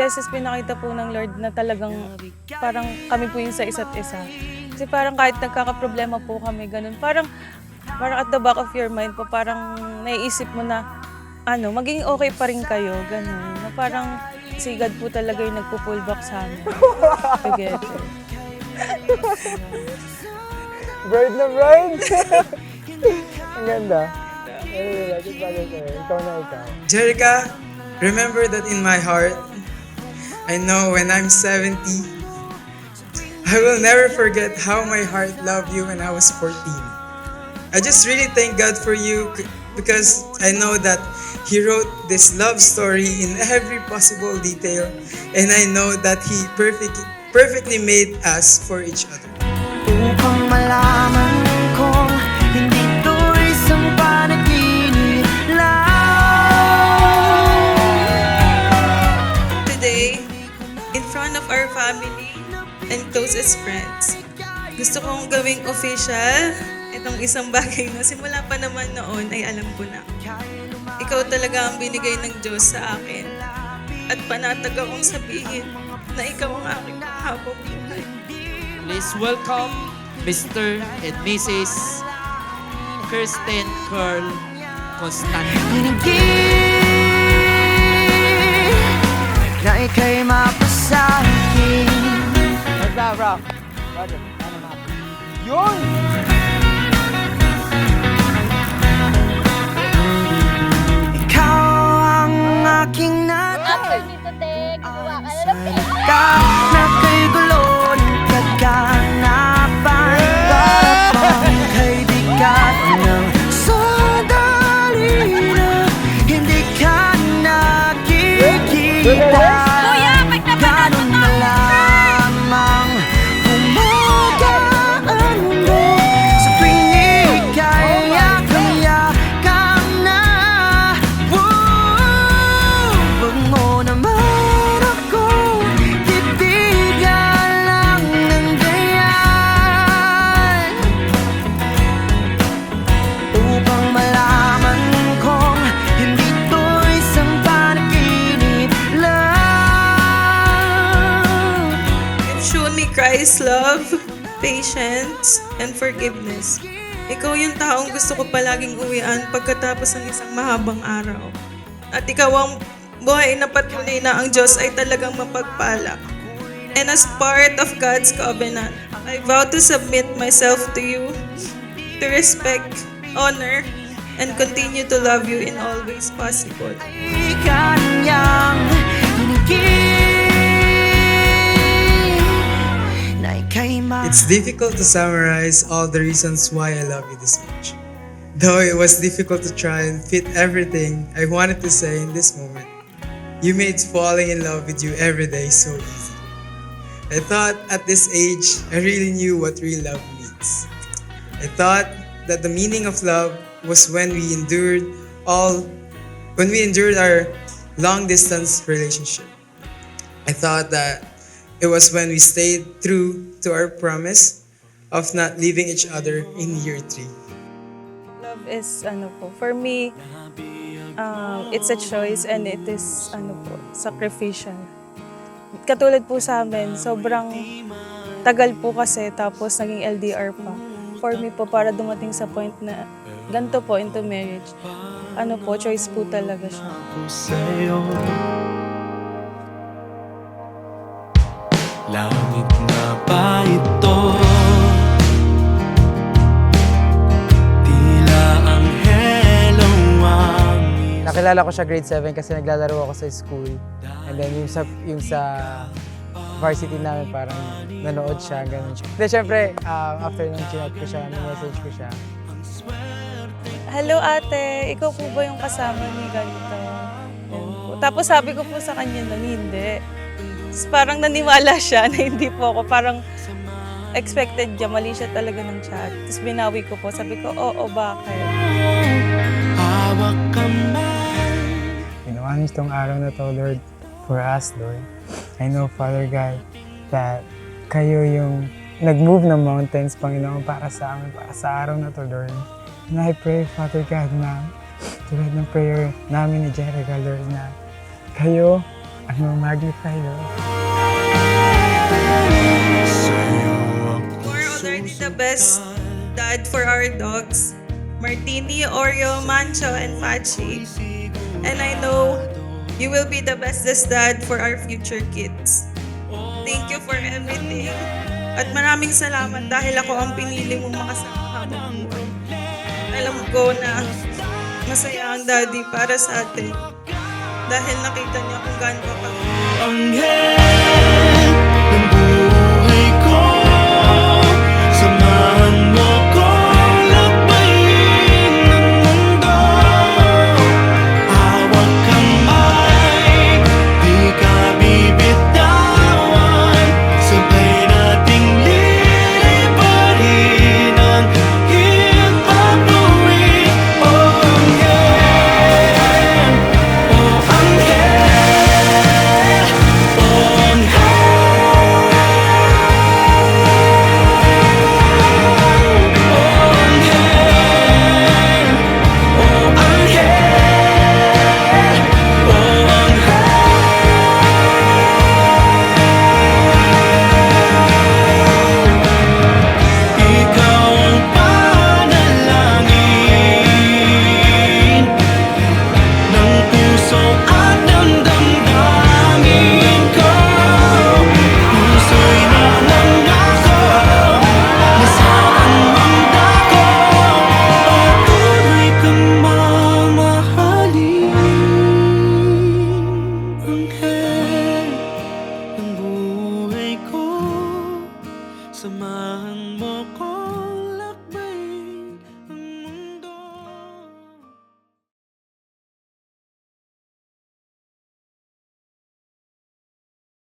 beses pinakita po ng Lord na talagang parang kami po yung sa isa't isa. Kasi parang kahit nagkakaproblema po kami, ganun. Parang at the back of your mind po, parang naiisip mo na, maging okay pa rin kayo, ganun. Na parang si God po talaga yung nagpo-pull back sa amin together. Bride na bride! Ang ganda. Anyway, bakit bagay sa'yo? Ikaw na ikaw. Jerica, remember that in my heart, I know when I'm 70, I will never forget how my heart loved you when I was 14. I just really thank God for you because I know that He wrote this love story in every possible detail, and I know that He perfectly made us for each other. Upang malaman kong hindi to isang panaginip lang. Today, in front of our family and closest friends, gusto kong gawing official itong isang bagay na simula pa naman noon ay alam ko na. Ikaw talaga ang binigay ng Diyos sa akin at panatag akong sabihin na ikaw ang aking habang buhay. Please welcome Mr. and Mrs. Kirsten Carl Constantine. Hinigit na ika'y mapasakin. What's up, bro? Roger, ano natin? Yun! Ikaw ang aking After nito, te, gumawa ka na ng pera. na kay gulo ng kaganapan. Para bang kay bigat ng sandali na hindi ka nakikita. Kuya, ba't naman Ganun na lamang umagaan mo sa tuwing ika'y yakan na. Huwag mo naman ako titigan lang ng ganyan, upang malaman kong hindi to isang panaginip lang. You've shown me Christ's love, patience, and forgiveness. Ikaw yung taong gusto ko palaging uwian pagkatapos ng isang mahabang araw. At ikaw ang buhay na patuloy na ang Diyos ay talagang mapagpala. And as part of God's covenant, I vow to submit myself to you, to respect, honor, and continue to love you in all ways possible. Kanyang hinigit na ika'y It's difficult to summarize all the reasons why I love you this much. Though it was difficult to try and fit everything I wanted to say in this moment, you made falling in love with you every day so easy. I thought at this age, I really knew what real love means. I thought that the meaning of love was when we endured our long distance relationship. I thought that it was when we stayed true to our promise of not leaving each other in year 3. Love is, for me, it's a choice and it is, sacrificial. Katulad po sa amin, sobrang tagal po kasi tapos naging LDR pa. For me po, para dumating sa point na ganito po into marriage, choice po talaga siya. sa'yo. Langit na ba ito? Tila anghelong angin. Nakilala ko siya grade 7 kasi naglalaro ako sa school. And then yung sa varsity namin parang nanood siya, ganun siya. Then syempre, after nung chinat ko siya, message ko siya. Hello ate, ikaw po ba yung kasama ni ganito? Yan po. Tapos sabi ko po sa kanya na hindi. Tapos parang naniwala siya na hindi po ako. Parang expected niya, mali siya talaga ng chat. Tapos binawi ko po, sabi ko, oo, bakit? Hawak kamay. Ginawa niyo itong araw na to, Lord, for us, Lord. I know, Father God, that kayo yung nag-move ng mountains, Panginoon, para sa amin, para sa araw na to, Lord. And I pray, Father God, na tulad ng prayer namin ni Jerica, Lord, na kayo magnify, Lord. You are already the best dad for our dogs, Martini, Oreo, Mancho, and Pachi. And I know you will be the bestest dad for our future kids. Thank you for everything. At maraming salamat dahil ako ang pinili mong makasama habang buhay. Alam ko na masaya ang daddy para sa atin dahil nakita niya kung gaano ka Anghel